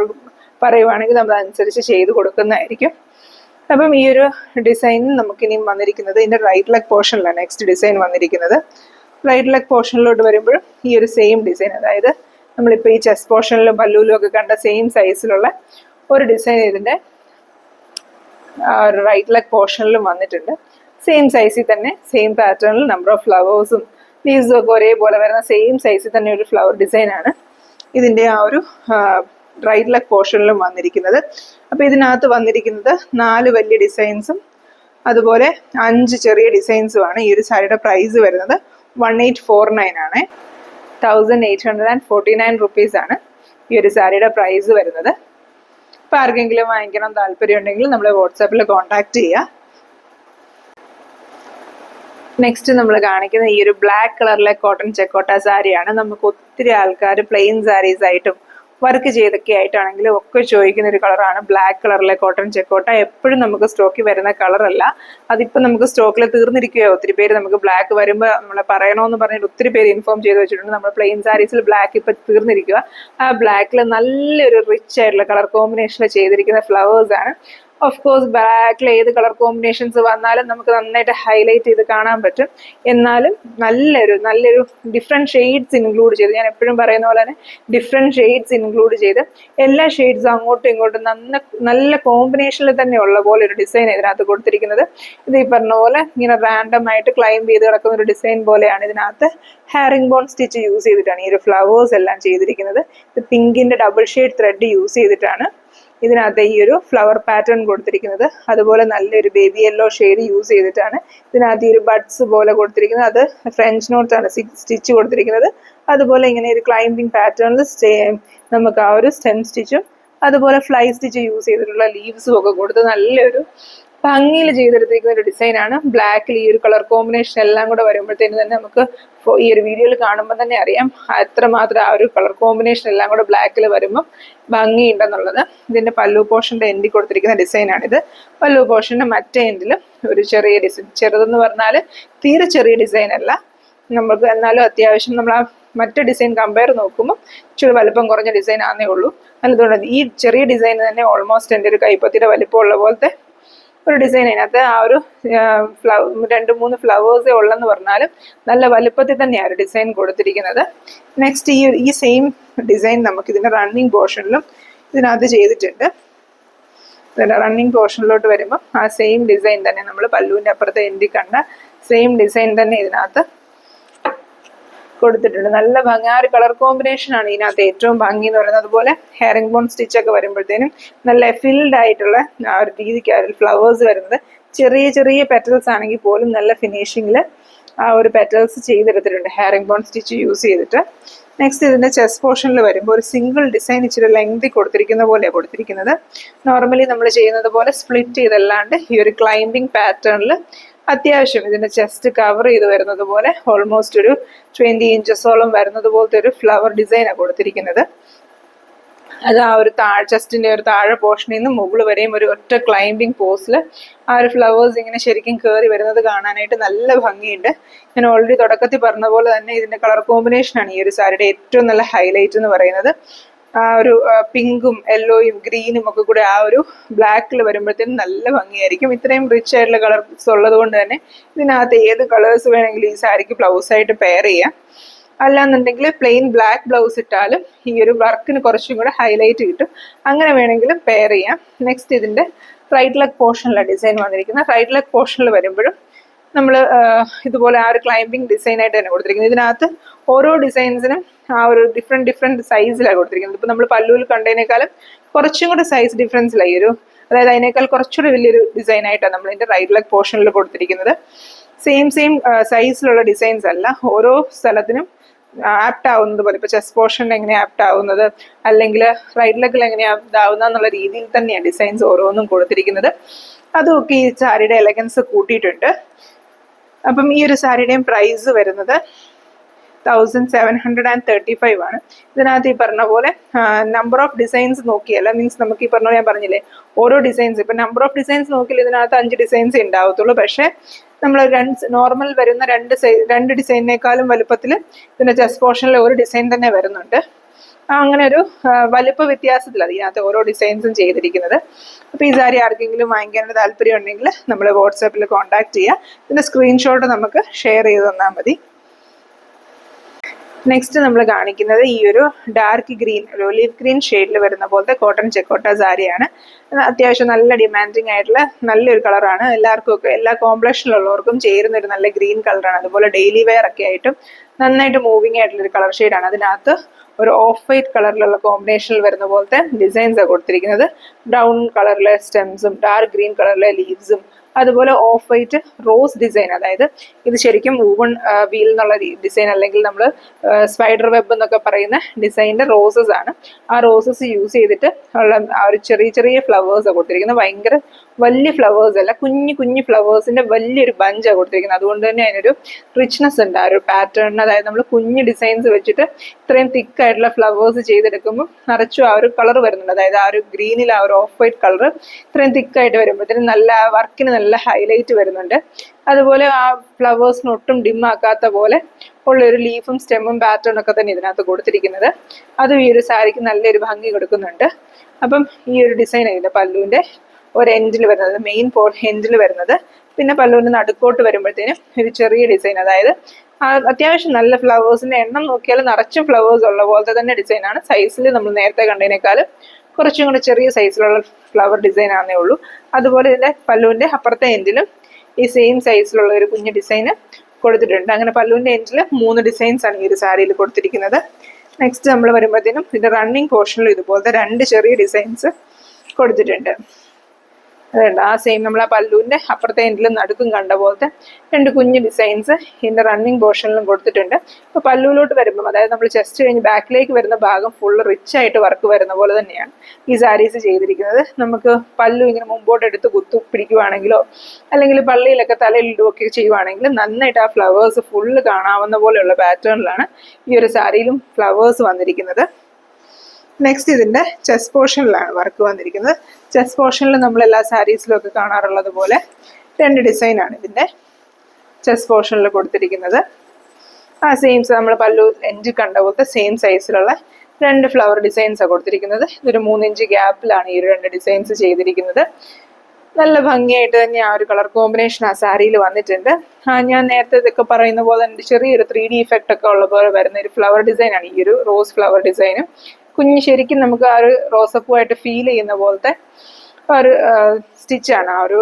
പറയുവാണെങ്കിൽ നമ്മൾ അതനുസരിച്ച് ചെയ്ത് കൊടുക്കുന്നതായിരിക്കും. അപ്പം ഈ ഒരു ഡിസൈൻ നമുക്കിനിയും വന്നിരിക്കുന്നത് ഇതിൻ്റെ റൈറ്റ് ലെഗ് പോർഷനിലാണ് നെക്സ്റ്റ് ഡിസൈൻ വന്നിരിക്കുന്നത്. റൈറ്റ് ലെഗ് പോർഷനിലോട്ട് വരുമ്പോഴും ഈ ഒരു സെയിം ഡിസൈൻ, അതായത് നമ്മളിപ്പോൾ ഈ ചെസ്റ്റ് പോർഷനിലും പല്ലുവിലും ഒക്കെ കണ്ട സെയിം സൈസിലുള്ള ഒരു ഡിസൈൻ ഇതിൻ്റെ റൈറ്റ് ലെഗ് പോർഷനിലും വന്നിട്ടുണ്ട്. സെയിം സൈസിൽ തന്നെ സെയിം പാറ്റേണിൽ നമ്പർ ഓഫ് ഫ്ലവേഴ്സും ലീവ്സും ഒക്കെ ഒരേപോലെ വരുന്ന സെയിം സൈസിൽ തന്നെ ഒരു ഫ്ലവർ ഡിസൈനാണ് ഇതിൻ്റെ ആ ഒരു റൈറ്റ് ലെഗ് പോർഷനിലും വന്നിരിക്കുന്നത്. അപ്പോൾ ഇതിനകത്ത് വന്നിരിക്കുന്നത് 4 വലിയ ഡിസൈൻസും അതുപോലെ 5 ചെറിയ ഡിസൈൻസുമാണ്. ഈ ഒരു സാരിയുടെ പ്രൈസ് വരുന്നത് 1849 ആണ്. 1849 റുപ്പീസാണ് ഈ ഒരു സാരിയുടെ പ്രൈസ് വരുന്നത്. അപ്പോൾ ആർക്കെങ്കിലും വാങ്ങിക്കണം താല്പര്യം ഉണ്ടെങ്കിൽ നമ്മളെ വാട്സാപ്പിൽ കോൺടാക്ട് ചെയ്യുക. നെക്സ്റ്റ് നമ്മൾ കാണിക്കുന്ന ഈ ഒരു ബ്ലാക്ക് കളറിലെ കോട്ടൺ ചെക്കോട്ട സാരിയാണ്. നമുക്ക് ഒത്തിരി ആൾക്കാർ പ്ലെയിൻ സാരീസ് ആയിട്ടും വർക്ക് ചെയ്തൊക്കെ ആയിട്ടാണെങ്കിലും ഒക്കെ ചോദിക്കുന്ന ഒരു കളറാണ് ബ്ലാക്ക് കളറിലെ കോട്ടൺ ചെക്കോട്ട. എപ്പോഴും നമുക്ക് സ്റ്റോക്കിൽ വരുന്ന കളറല്ല, അതിപ്പോൾ നമുക്ക് സ്റ്റോക്കിൽ തീർന്നിരിക്കുകയോ. ഒത്തിരി പേര് നമുക്ക് ബ്ലാക്ക് വരുമ്പോൾ നമ്മളെ പറയണമെന്ന് പറഞ്ഞിട്ട് ഒത്തിരി പേര് ഇൻഫോം ചെയ്ത് വെച്ചിട്ടുണ്ട്. നമ്മൾ പ്ലെയിൻ സാരീസിൽ ബ്ലാക്ക് ഇപ്പം തീർന്നിരിക്കുക. ആ ബ്ലാക്കിൽ നല്ലൊരു റിച്ച് ആയിട്ടുള്ള കളർ കോമ്പിനേഷനിൽ ചെയ്തിരിക്കുന്ന ഫ്ലവേഴ്സാണ്. ഓഫ് കോഴ്സ് ബ്ലാക്കിൽ ഏത് കളർ കോമ്പിനേഷൻസ് വന്നാലും നമുക്ക് നന്നായിട്ട് ഹൈലൈറ്റ് ചെയ്ത് കാണാൻ പറ്റും. എന്നാലും നല്ലൊരു ഡിഫറെൻറ്റ് ഷെയ്ഡ്സ് ഇൻക്ലൂഡ് ചെയ്ത്, ഞാൻ എപ്പോഴും പറയുന്ന പോലെ തന്നെ ഡിഫറെൻറ്റ് ഷെയ്ഡ്സ് ഇൻക്ലൂഡ് ചെയ്ത് എല്ലാ ഷെയ്ഡ്സും അങ്ങോട്ടും ഇങ്ങോട്ടും നല്ല കോമ്പിനേഷനിൽ തന്നെ ഉള്ള പോലെ ഒരു ഡിസൈൻ ഇതിനകത്ത് കൊടുത്തിരിക്കുന്നത്. ഇത് ഈ പറഞ്ഞ പോലെ ഇങ്ങനെ റാൻഡം ആയിട്ട് ക്ലൈംബ് ചെയ്ത് കിടക്കുന്ന ഒരു ഡിസൈൻ പോലെയാണ്. ഇതിനകത്ത് ഹാരിംഗ് ബോൺ സ്റ്റിച്ച് യൂസ് ചെയ്തിട്ടാണ് ഈ ഒരു ഫ്ലവേഴ്സ് എല്ലാം ചെയ്തിരിക്കുന്നത്. ഇത് പിങ്കിന്റെ ഡബിൾ ഷെയ്ഡ് ത്രെഡ് യൂസ് ചെയ്തിട്ടാണ് ഇതിനകത്ത് ഈ ഒരു ഫ്ലവർ പാറ്റേൺ കൊടുത്തിരിക്കുന്നത്. അതുപോലെ നല്ലൊരു ബേബി യെല്ലോ ഷെയ്ഡ് യൂസ് ചെയ്തിട്ടാണ് ഇതിനകത്ത് ഈ ഒരു ബഡ്സ് പോലെ കൊടുത്തിരിക്കുന്നത്. അത് ഫ്രഞ്ച് നോട്ടാണ് സ്റ്റിച്ച് കൊടുത്തിരിക്കുന്നത്. അതുപോലെ ഇങ്ങനെ ഒരു ക്ലൈംബിംഗ് പാറ്റേണിൽ നമുക്ക് ആ ഒരു സ്റ്റെം സ്റ്റിച്ചും അതുപോലെ ഫ്ലൈ സ്റ്റിച്ച് യൂസ് ചെയ്തിട്ടുള്ള ലീവ്സും ഒക്കെ കൊടുത്ത് നല്ലൊരു ഭംഗിയിൽ ചെയ്തെടുത്തിരിക്കുന്ന ഒരു ഡിസൈനാണ്. ബ്ലാക്കിൽ ഈ ഒരു കളർ കോമ്പിനേഷൻ എല്ലാം കൂടെ വരുമ്പോഴത്തേന് തന്നെ നമുക്ക് ഈ ഒരു വീഡിയോയിൽ കാണുമ്പോൾ തന്നെ അറിയാം എത്രമാത്രം ആ ഒരു കളർ കോമ്പിനേഷൻ എല്ലാം കൂടെ ബ്ലാക്കിൽ വരുമ്പോൾ ഭംഗിയുണ്ടെന്നുള്ളത്. ഇതിന്റെ പല്ലു പോർഷന്റെ എൻഡിൽ കൊടുത്തിരിക്കുന്ന ഡിസൈനാണിത്. പല്ലു പോർഷന്റെ മറ്റേ എൻഡിലും ഒരു ചെറിയ ഡിസൈൻ, ചെറുതെന്ന് പറഞ്ഞാൽ തീരെ ചെറിയ ഡിസൈൻ അല്ല, നമുക്ക് എന്നാലും അത്യാവശ്യം നമ്മൾ ആ മറ്റു ഡിസൈൻ കമ്പയർ നോക്കുമ്പോൾ ഇച്ചിരി വലുപ്പം കുറഞ്ഞ ഡിസൈൻ ആണെന്നേ ഉള്ളൂ. അതുകൊണ്ട് ഈ ചെറിയ ഡിസൈൻ തന്നെ ഓൾമോസ്റ്റ് എൻ്റെ ഒരു കൈപ്പത്തിയുടെ വലിപ്പമുള്ള പോലത്തെ ഒരു ഡിസൈൻ. അതിനകത്ത് ആ ഒരു 2-3 ഫ്ലവേഴ്സേ ഉള്ളെന്ന് പറഞ്ഞാലും നല്ല വലുപ്പത്തിൽ തന്നെയാണ് ഡിസൈൻ കൊടുത്തിരിക്കുന്നത്. നെക്സ്റ്റ് ഈ സെയിം ഡിസൈൻ നമുക്ക് ഇതിൻ്റെ റണ്ണിങ് പോർഷനിലും ഇതിനകത്ത് ചെയ്തിട്ടുണ്ട്. റണ്ണിങ് പോർഷനിലോട്ട് വരുമ്പോൾ ആ സെയിം ഡിസൈൻ തന്നെ നമ്മൾ പല്ലുവിൻ്റെ അപ്പുറത്തെ എൻഡിൽ കണ്ട സെയിം ഡിസൈൻ തന്നെ ഇതിനകത്ത് കൊടുത്തിട്ടുണ്ട്. നല്ല ഭംഗി, ആ ഒരു കളർ കോമ്പിനേഷൻ ആണ് ഇതിനകത്ത് ഏറ്റവും ഭംഗി എന്ന് പറയുന്നത്. അതുപോലെ ഹെയറിംഗ് ബോൺ സ്റ്റിച്ചൊക്കെ വരുമ്പോഴത്തേനും നല്ല ഫിൽഡ് ആയിട്ടുള്ള ആ ഒരു രീതിക്ക് ആ ഒരു ഫ്ലവേഴ്സ് വരുന്നത്. ചെറിയ ചെറിയ പെറ്റൽസ് ആണെങ്കിൽ പോലും നല്ല ഫിനിഷിങ്ങിൽ ആ ഒരു പെറ്റൽസ് ചെയ്തെടുത്തിട്ടുണ്ട് ഹെയറിംഗ് ബോൺ സ്റ്റിച്ച് യൂസ് ചെയ്തിട്ട്. നെക്സ്റ്റ് ഇതിൻ്റെ ചെസ്റ്റ് പോർഷനിൽ വരുമ്പോൾ ഒരു സിംഗിൾ ഡിസൈൻ ഇച്ചിരി ലെങ്തി കൊടുത്തിരിക്കുന്ന പോലെയാണ് കൊടുത്തിരിക്കുന്നത്. നോർമലി നമ്മൾ ചെയ്യുന്നത് പോലെ സ്പ്ലിറ്റ് ചെയ്തല്ലാണ്ട് ഈ ഒരു ക്ലൈംബിംഗ് പാറ്റേണിൽ അത്യാവശ്യം ഇതിന്റെ ചെസ്റ്റ് കവർ ചെയ്ത് വരുന്നത് പോലെ ഓൾമോസ്റ്റ് ഒരു 20 ഇഞ്ചസോളം വരുന്നത് പോലത്തെ ഒരു ഫ്ലവർ ഡിസൈനാണ് കൊടുത്തിരിക്കുന്നത്. അത് ആ ഒരു ചെസ്റ്റിന്റെ ഒരു താഴെ പോർഷനിൽ നിന്ന് മുകളിൽ വരെയും ഒരു ഒറ്റ ക്ലൈംബിംഗ് പോസിൽ ആ ഒരു ഫ്ലവേഴ്സ് ഇങ്ങനെ ശരിക്കും കയറി വരുന്നത് കാണാനായിട്ട് നല്ല ഭംഗിയുണ്ട്. ഞാൻ ഓൾറെഡി തുടക്കത്തിൽ പറഞ്ഞ പോലെ തന്നെ ഇതിന്റെ കളർ കോമ്പിനേഷനാണ് ഈ ഒരു സാരിയുടെ ഏറ്റവും നല്ല ഹൈലൈറ്റ് എന്ന് പറയുന്നത്. ആ ഒരു പിങ്കും യെല്ലോയും ഗ്രീനും ഒക്കെ കൂടെ ആ ഒരു ബ്ലാക്കിൽ വരുമ്പോഴത്തേനും നല്ല ഭംഗിയായിരിക്കും. ഇത്രയും റിച്ച് ആയിട്ടുള്ള കളേഴ്സ് ഉള്ളത് കൊണ്ട് തന്നെ ഇതിനകത്ത് ഏത് കളേഴ്സ് വേണമെങ്കിലും ഈ സാരിക്ക് ബ്ലൗസായിട്ട് പെയർ ചെയ്യാം. അല്ലാന്നുണ്ടെങ്കിൽ പ്ലെയിൻ ബ്ലാക്ക് ബ്ലൗസ് ഇട്ടാലും ഈ ഒരു വർക്കിന് കുറച്ചും കൂടെ ഹൈലൈറ്റ് കിട്ടും. അങ്ങനെ വേണമെങ്കിലും പെയർ ചെയ്യാം. നെക്സ്റ്റ് ഇതിന്റെ റൈറ്റ് ലെഗ് പോർഷനിലാണ് ഡിസൈൻ വന്നിരിക്കുന്നത്. റൈറ്റ് ലെഗ് പോർഷനിൽ വരുമ്പോഴും നമ്മൾ ഇതുപോലെ ആ ഒരു ക്ലൈംബിംഗ് ഡിസൈനായിട്ട് തന്നെ കൊടുത്തിരിക്കുന്നത്. ഇതിനകത്ത് ഓരോ ഡിസൈൻസിനും ആ ഒരു ഡിഫറെൻറ്റ് സൈസിലാണ് കൊടുത്തിരിക്കുന്നത്. ഇപ്പം നമ്മൾ പല്ലുവിൽ കണ്ടതിനേക്കാളും കുറച്ചും കൂടെ സൈസ് ഡിഫറൻസിലായി അതായത് അതിനേക്കാൾ കുറച്ചുകൂടി വലിയൊരു ഡിസൈനായിട്ടാണ് നമ്മൾ ഇതിൻ്റെ റൈറ്റ് ലെഗ് പോർഷനിൽ കൊടുത്തിരിക്കുന്നത്. സെയിം സൈസിലുള്ള ഡിസൈൻസ് അല്ല, ഓരോ സ്ഥലത്തിനും ആപ്റ്റ് ആവുന്നത് പോലെ. ഇപ്പോൾ ചെസ്റ്റ് പോർഷനിൽ എങ്ങനെയാണ് ആപ്റ്റ് ആവുന്നത്, അല്ലെങ്കിൽ റൈറ്റ് ലെഗിൽ എങ്ങനെയാണ് ഇതാവുന്നത് എന്നുള്ള രീതിയിൽ തന്നെയാണ് ഡിസൈൻസ് ഓരോന്നും കൊടുത്തിരിക്കുന്നത്. അതുമൊക്കെ ഈ സാരിയുടെ എലഗൻസ് കൂട്ടിയിട്ടുണ്ട്. അപ്പം ഈ ഒരു സാരിയുടെയും പ്രൈസ് വരുന്നത് 1735 ആണ്. ഇതിനകത്ത് ഈ പറഞ്ഞ പോലെ നമ്പർ ഓഫ് ഡിസൈൻസ് നോക്കിയല്ല, മീൻസ് നമുക്ക് ഈ പറഞ്ഞ ഞാൻ പറഞ്ഞില്ലേ ഓരോ ഡിസൈൻസ്, ഇപ്പം നമ്പർ ഓഫ് ഡിസൈൻസ് നോക്കിയാൽ ഇതിനകത്ത് 5 ഡിസൈൻസ് ഉണ്ടാവത്തുള്ളൂ. പക്ഷേ നമ്മൾ നോർമൽ വരുന്ന രണ്ട് ഡിസൈനിനേക്കാളും വലുപ്പത്തിൽ ഇതിൻ്റെ ചെസ്റ്റ് പോർഷനിൽ ഒരു ഡിസൈൻ തന്നെ വരുന്നുണ്ട്. അങ്ങനെ ഒരു വലുപ്പ വ്യത്യാസത്തിലാണ് ഇതിനകത്ത് ഓരോ ഡിസൈൻസും ചെയ്തിരിക്കുന്നത്. അപ്പോൾ ഈ സാരി ആർക്കെങ്കിലും വാങ്ങിക്കാനുള്ള താല്പര്യം ഉണ്ടെങ്കിൽ നമ്മൾ വാട്സാപ്പിൽ കോൺടാക്ട് ചെയ്യുക. ഇതിൻ്റെ സ്ക്രീൻഷോട്ട് നമുക്ക് ഷെയർ ചെയ്ത് തന്നാൽ മതി. നെക്സ്റ്റ് നമ്മൾ കാണിക്കുന്നത് ഈ ഒരു ഡാർക്ക് ഗ്രീൻ, ഒരു ഒലീവ് ഗ്രീൻ ഷെയ്ഡിൽ വരുന്ന പോലത്തെ കോട്ടൺ ചെക്കോട്ട സാരിയാണ്. അത്യാവശ്യം നല്ല ഡിമാൻഡിങ് ആയിട്ടുള്ള നല്ലൊരു കളറാണ്. എല്ലാവർക്കും ഒക്കെ എല്ലാ കോംപ്ലക്ഷനിലുള്ളവർക്കും ചേരുന്ന ഒരു നല്ല ഗ്രീൻ കളറാണ്. അതുപോലെ ഡെയിലി വെയർ ഒക്കെ ആയിട്ടും നന്നായിട്ട് മൂവിങ് ആയിട്ടുള്ളൊരു കളർ ഷെയ്ഡാണ്. അതിനകത്ത് ഒരു ഓഫ് വൈറ്റ് കളറിലുള്ള കോമ്പിനേഷനിൽ വരുന്ന പോലത്തെ ഡിസൈൻസാണ് കൊടുത്തിരിക്കുന്നത്. ബ്രൗൺ കളറിലെ സ്റ്റെംസും ഡാർക്ക് ഗ്രീൻ കളറിലെ ലീവ്സും അതുപോലെ ഓഫ് വൈറ്റ് റോസ് ഡിസൈൻ, അതായത് ഇത് ശരിക്കും വൂവൺ വീൽ എന്നുള്ള ഡിസൈൻ അല്ലെങ്കിൽ നമ്മൾ സ്പൈഡർ വെബ് എന്നൊക്കെ പറയുന്ന ഡിസൈനിന്റെ റോസസ് ആണ്. ആ റോസസ് യൂസ് ചെയ്തിട്ട് ഉള്ള ആ ഒരു ചെറിയ ഫ്ലവേഴ്സാണ് കൊടുത്തിരിക്കുന്നത്. ഭയങ്കര വലിയ ഫ്ലവേഴ്സ് അല്ല, കുഞ്ഞു ഫ്ലവേഴ്സിന്റെ വലിയൊരു ബഞ്ചാണ് കൊടുത്തിരിക്കുന്നത്. അതുകൊണ്ട് തന്നെ അതിനൊരു റിച്ച്നെസ് ഉണ്ട് ആ ഒരു പാറ്റേണിന്. അതായത് നമ്മൾ കുഞ്ഞു ഡിസൈൻസ് വെച്ചിട്ട് ഇത്രയും തിക്കായിട്ടുള്ള ഫ്ലവേഴ്സ് ചെയ്തെടുക്കുമ്പോൾ നിറച്ചും ആ ഒരു കളർ വരുന്നുണ്ട്. അതായത് ആ ഒരു ഗ്രീനിൽ ആ ഒരു ഓഫ് വൈറ്റ് കളർ ഇത്രയും തിക്കായിട്ട് വരുമ്പോഴത്തേനും നല്ല വർക്കിന് നല്ല ഹൈലൈറ്റ് വരുന്നുണ്ട്. അതുപോലെ ആ ഫ്ലവേഴ്സിന് ഒട്ടും ഡിം ആക്കാത്ത പോലെ ഉള്ളൊരു ലീഫും സ്റ്റെമ്മും പാറ്റേണും ഒക്കെ തന്നെ ഇതിനകത്ത് കൊടുത്തിരിക്കുന്നത്. അതും ഈ ഒരു സാരിക്ക് നല്ലൊരു ഭംഗി കൊടുക്കുന്നുണ്ട്. അപ്പം ഈ ഒരു ഡിസൈൻ ഇതിൻ്റെ പല്ലുവിൻ്റെ ഒരു എൻഡിൽ വരുന്നത്, മെയിൻ എൻഡിൽ വരുന്നത്. പിന്നെ പല്ലുവിൻ്റെ നടുക്കോട്ട് വരുമ്പോഴത്തേനും ഒരു ചെറിയ ഡിസൈൻ, അതായത് അത്യാവശ്യം നല്ല ഫ്ലവേഴ്സിന്റെ എണ്ണം നോക്കിയാൽ നിറച്ചും ഫ്ലവേഴ്സ് ഉള്ള പോലത്തെ തന്നെ ഡിസൈനാണ്. സൈസിൽ നമ്മൾ നേരത്തെ കണ്ടതിനേക്കാളും കുറച്ചും കൂടെ ചെറിയ സൈസിലുള്ള ഫ്ലവർ ഡിസൈൻ ആണേ ഉള്ളൂ. അതുപോലെ ഇതിന്റെ പല്ലുവിന്റെ അപ്പുറത്തെ എൻഡിലും ഈ സെയിം സൈസിലുള്ള ഒരു കുഞ്ഞു ഡിസൈന് കൊടുത്തിട്ടുണ്ട്. അങ്ങനെ പല്ലുവിന്റെ എൻഡിൽ 3 ഡിസൈൻസ് ആണ് ഈ ഒരു സാരിയിൽ കൊടുത്തിരിക്കുന്നത്. നെക്സ്റ്റ് നമ്മൾ വരുമ്പോഴത്തേനും ഇതിന്റെ റണ്ണിങ് പോർഷനിലും ഇതുപോലത്തെ 2 ചെറിയ ഡിസൈൻസ് കൊടുത്തിട്ടുണ്ട്. അതുണ്ട് ആ സെയിം നമ്മൾ ആ പല്ലുവിന്റെ അപ്പുറത്തെ എൻഡിലും നടുക്കും കണ്ട പോലത്തെ 2 കുഞ്ഞു ഡിസൈൻസ് ഇതിന്റെ റണ്ണിങ് പോർഷനിലും കൊടുത്തിട്ടുണ്ട്. ഇപ്പൊ പല്ലുവിലോട്ട് വരുമ്പോൾ, അതായത് നമ്മൾ ചെസ്റ്റ് കഴിഞ്ഞ് ബാക്കിലേക്ക് വരുന്ന ഭാഗം ഫുള്ള് റിച്ച് ആയിട്ട് വർക്ക് വരുന്ന പോലെ തന്നെയാണ് ഈ സാരീസ് ചെയ്തിരിക്കുന്നത്. നമുക്ക് പല്ലു ഇങ്ങനെ മുമ്പോട്ട് എടുത്ത് കുത്തു പിടിക്കുവാണെങ്കിലോ അല്ലെങ്കിൽ പള്ളിയിലൊക്കെ തലയിലിടുകയൊക്കെ ചെയ്യുവാണെങ്കിലും നന്നായിട്ട് ആ ഫ്ലവേഴ്സ് ഫുള്ള് കാണാവുന്ന പോലെയുള്ള പാറ്റേണിലാണ് ഈ ഒരു സാരിയിലും ഫ്ലവേഴ്സ് വന്നിരിക്കുന്നത്. നെക്സ്റ്റ് ഇതിന്റെ ചെസ്റ്റ് പോർഷനിലാണ് വർക്ക് വന്നിരിക്കുന്നത്. ചെസ്റ്റ് പോർഷനിൽ നമ്മൾ എല്ലാ സാരീസിലും ഒക്കെ കാണാറുള്ളത് പോലെ 2 ഡിസൈനാണ് ഇതിന്റെ ചെസ്റ്റ് പോർഷനിൽ കൊടുത്തിരിക്കുന്നത്. ആ സെയിം നമ്മൾ പല്ലു എൻഡ് കണ്ട പോലത്തെ സെയിം സൈസിലുള്ള 2 ഫ്ലവർ ഡിസൈൻസാണ് കൊടുത്തിരിക്കുന്നത്. ഇതൊരു 3 ഇഞ്ച് ഗ്യാപ്പിലാണ് ഈ 2 ഡിസൈൻസ് ചെയ്തിരിക്കുന്നത്. നല്ല ഭംഗിയായിട്ട് തന്നെ ആ ഒരു കളർ കോമ്പിനേഷൻ ആ സാരിയിൽ വന്നിട്ടുണ്ട്. ഞാൻ നേരത്തെ ഇതൊക്കെ പറയുന്ന പോലെ തന്നെ ചെറിയൊരു 3D ഇഫക്റ്റ് ഒക്കെ ഉള്ള പോലെ വരുന്ന ഒരു ഫ്ലവർ ഡിസൈനാണ് ഈ ഒരു റോസ് ഫ്ലവർ ഡിസൈനും. കുഞ്ഞ് ശരിക്കും നമുക്ക് ആ ഒരു റോസപ്പൂവായിട്ട് ഫീൽ ചെയ്യുന്ന പോലത്തെ ഒരു സ്റ്റിച്ചാണ് ആ ഒരു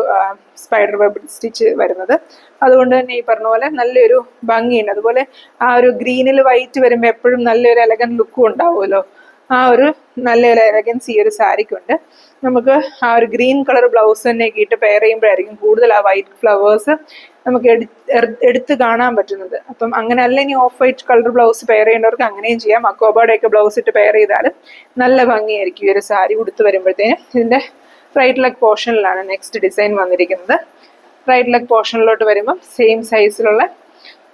സ്പൈഡർ വെബ് സ്റ്റിച്ച് വരുന്നത്. അതുകൊണ്ട് തന്നെ ഈ പറഞ്ഞ പോലെ നല്ലൊരു ഭംഗിയുണ്ട്. അതുപോലെ ആ ഒരു ഗ്രീനിൽ വൈറ്റ് വരുമ്പോൾ എപ്പോഴും നല്ലൊരു എലഗന്റ് ലുക്കും ഉണ്ടാവുമല്ലോ. ആ ഒരു നല്ലൊരു എലഗൻസ് ഈ ഒരു സാരിക്കുണ്ട്. നമുക്ക് ആ ഒരു ഗ്രീൻ കളർ ബ്ലൗസ് തന്നെ ഇട്ട് പെയർ ചെയ്യുമ്പോഴായിരിക്കും കൂടുതൽ ആ വൈറ്റ് ഫ്ലവേഴ്സ് നമുക്ക് എടുത്ത് കാണാൻ പറ്റുന്നത്. അപ്പം അങ്ങനെ അല്ല, ഇനി off white colour blouse pair ചെയ്യേണ്ടവർക്ക് അങ്ങനെയും ചെയ്യാം. അക്കോബയുടെയൊക്കെ ബ്ലൗസ് ഇട്ട് പെയർ ചെയ്താലും നല്ല ഭംഗിയായിരിക്കും ഈ ഒരു സാരി ഉടുത്ത് വരുമ്പോഴത്തേനും. ഇതിന്റെ റൈറ്റ് ലെഗ് പോർഷനിലാണ് നെക്സ്റ്റ് ഡിസൈൻ വന്നിരിക്കുന്നത്. റൈറ്റ് ലെഗ് പോർഷനിലോട്ട് വരുമ്പം സെയിം സൈസിലുള്ള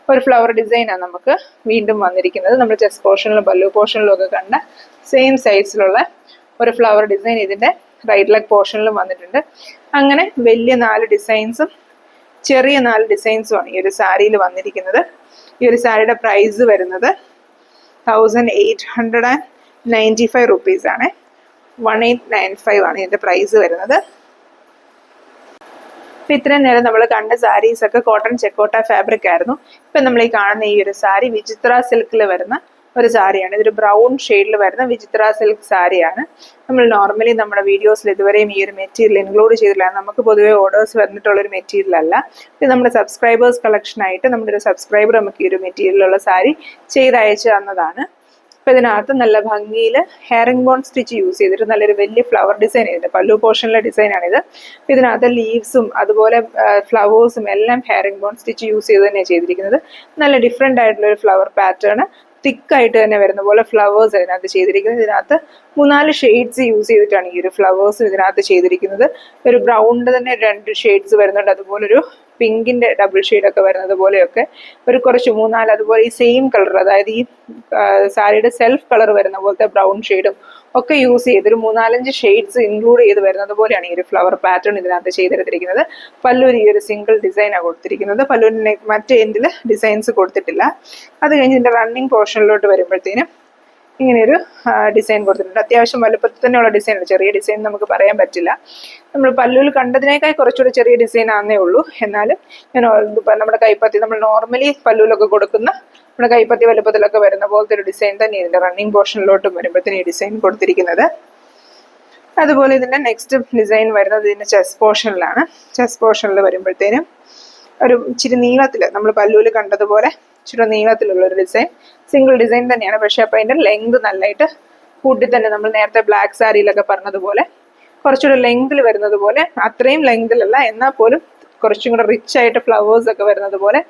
ഒരു ഫ്ലവർ ഡിസൈനാണ് നമുക്ക് വീണ്ടും വന്നിരിക്കുന്നത്. നമ്മൾ ചെസ്റ്റ് പോർഷനിലും പല്ലു പോർഷനിലും ഒക്കെ കണ്ട സെയിം സൈസിലുള്ള ഒരു ഫ്ലവർ ഡിസൈൻ ഇതിന്റെ റൈറ്റ് ലെഗ് പോർഷനിലും വന്നിട്ടുണ്ട്. അങ്ങനെ വലിയ 4 ഡിസൈൻസും ചെറിയ 4 ഡിസൈൻസുമാണ് ഈ ഒരു സാരിയിൽ വന്നിരിക്കുന്നത്. ഈ ഒരു സാരിയുടെ പ്രൈസ് വരുന്നത് 1895 റുപ്പീസ് ആണ്. 1895 ആണ് ഇതിന്റെ പ്രൈസ് വരുന്നത്. അപ്പൊ ഇത്രയും നേരം നമ്മൾ കണ്ട സാരീസ് ഒക്കെ കോട്ടൺ ചെക്കോട്ട ഫാബ്രിക് ആയിരുന്നു. ഇപ്പൊ നമ്മൾ ഈ കാണുന്ന ഈ ഒരു സാരി വിചിത്ര സിൽക്കിൽ വരുന്ന ഒരു സാരിയാണ്. ഇതൊരു ബ്രൗൺ ഷെയ്ഡിൽ വരുന്ന വിചിത്ര സിൽക്ക് സാരിയാണ്. നമ്മൾ നോർമലി നമ്മുടെ വീഡിയോസിൽ ഇതുവരെയും ഈ ഒരു മെറ്റീരിയൽ ഇൻക്ലൂഡ് ചെയ്തിട്ടില്ല. നമുക്ക് പൊതുവെ ഓർഡേഴ്സ് വന്നിട്ടുള്ളൊരു മെറ്റീരിയൽ അല്ല. ഇത് നമ്മുടെ സബ്സ്ക്രൈബേഴ്സ് കളക്ഷനായിട്ട് നമ്മുടെ ഒരു സബ്സ്ക്രൈബർ നമുക്ക് ഈ ഒരു മെറ്റീരിയലുള്ള സാരി ചെയ്തയച്ചു തന്നതാണ്. അപ്പം ഇതിനകത്ത് നല്ല ഭംഗിയിൽ ഹെയറിംഗ് ബോൺ സ്റ്റിച്ച് യൂസ് ചെയ്തിട്ട് നല്ലൊരു വലിയ ഫ്ലവർ ഡിസൈൻ ചെയ്തിട്ട് പല്ലു പോർഷനിലെ ഡിസൈനാണിത്. അപ്പം ഇതിനകത്ത് ലീവ്സും അതുപോലെ ഫ്ലവേഴ്സും എല്ലാം ഹെയറിംഗ് ബോൺ സ്റ്റിച്ച് യൂസ് ചെയ്ത് തന്നെയാണ് ചെയ്തിരിക്കുന്നത്. നല്ല ഡിഫറെൻ്റ് ആയിട്ടുള്ളൊരു ഫ്ലവർ പാറ്റേൺ തിക്കായിട്ട് തന്നെ വരുന്ന പോലെ ഫ്ലവേഴ്സ് ഇതിനകത്ത് ചെയ്തിരിക്കുന്നത്. ഇതിനകത്ത് 3-4 ഷെയ്ഡ്സ് യൂസ് ചെയ്തിട്ടാണ് ഈ ഒരു ഫ്ലവേഴ്സ് ഇതിനകത്ത് ചെയ്തിരിക്കുന്നത്. ഒരു ബ്രൗണിൻ്റെ തന്നെ 2 ഷെയ്ഡ്സ് വരുന്നുണ്ട്. അതുപോലെ ഒരു പിങ്കിന്റെ ഡബിൾ ഷെയ്ഡൊക്കെ വരുന്നത് പോലെയൊക്കെ ഒരു കുറച്ച് 3-4 അതുപോലെ ഈ സെയിം കളർ, അതായത് ഈ സാരിയുടെ സെൽഫ് കളർ വരുന്ന പോലത്തെ ബ്രൗൺ ഷെയ്ഡും ഒക്കെ യൂസ് ചെയ്ത് ഒരു 3-4-5 ഷെയ്ഡ്സ് ഇൻക്ലൂഡ് ചെയ്ത് വരുന്നത് പോലെയാണ് ഈ ഒരു ഫ്ലവർ പാറ്റേൺ ഇതിനകത്ത് ചെയ്തെടുത്തിരിക്കുന്നത്. പല്ലൂര് ഈ ഒരു സിംഗിൾ ഡിസൈനാണ് കൊടുത്തിരിക്കുന്നത്. പല്ലൂരിന് മറ്റേ എൻഡിൽ ഡിസൈൻസ് കൊടുത്തിട്ടില്ല. അത് കഴിഞ്ഞ് ഇതിന്റെ റണ്ണിങ് പോർഷനിലോട്ട് വരുമ്പോഴത്തേനും ഇങ്ങനെയൊരു ഡിസൈൻ കൊടുത്തിട്ടുണ്ട്. അത്യാവശ്യം വലുപ്പത്തിൽ തന്നെയുള്ള ഡിസൈനാണ്. ചെറിയ ഡിസൈൻ നമുക്ക് പറയാൻ പറ്റില്ല. നമ്മൾ പല്ലുവിൽ കണ്ടതിനേക്കാൾ കുറച്ചുകൂടി ചെറിയ ഡിസൈൻ ആണെന്നേ ഉള്ളൂ. എന്നാലും ഞാൻ നമ്മുടെ കൈപ്പത്തി നമ്മൾ നോർമലി പല്ലുവിലൊക്കെ കൊടുക്കുന്ന നമ്മുടെ കൈപ്പത്തി വലുപ്പത്തിലൊക്കെ വരുന്ന പോലത്തെ ഒരു ഡിസൈൻ തന്നെ ഇതിന്റെ റണ്ണിങ് പോർഷനിലോട്ടും വരുമ്പോഴത്തേനും ഈ ഡിസൈൻ കൊടുത്തിരിക്കുന്നത്. അതുപോലെ ഇതിന്റെ നെക്സ്റ്റ് ഡിസൈൻ വരുന്നത് ഇതിന്റെ ചെസ്റ്റ് പോർഷനിലാണ്. ചെസ്റ്റ് പോർഷനിൽ വരുമ്പോഴത്തേനും ഒരു ഇച്ചിരി നീളത്തിൽ നമ്മൾ പല്ലുവിൽ കണ്ടതുപോലെ ഇച്ചിരി നീളത്തിലുള്ള ഒരു ഡിസൈൻ, സിംഗിൾ ഡിസൈൻ തന്നെയാണ്. പക്ഷെ അപ്പം അതിന്റെ ലെങ്ത് നല്ലതായിട്ട് കൂട്ടി തന്നെ നമ്മൾ നേരത്തെ ബ്ലാക്ക് സാരിയിലൊക്കെ പറഞ്ഞതുപോലെ കുറച്ചുകൂടെ ലെങ്തിൽ വരുന്നത് പോലെ, അത്രയും ലെങ്തിലല്ല എന്നാൽ പോലും കുറച്ചും കൂടെ റിച്ച് ആയിട്ട് ഫ്ലവേഴ്സ് ഒക്കെ വരുന്നത് പോലെ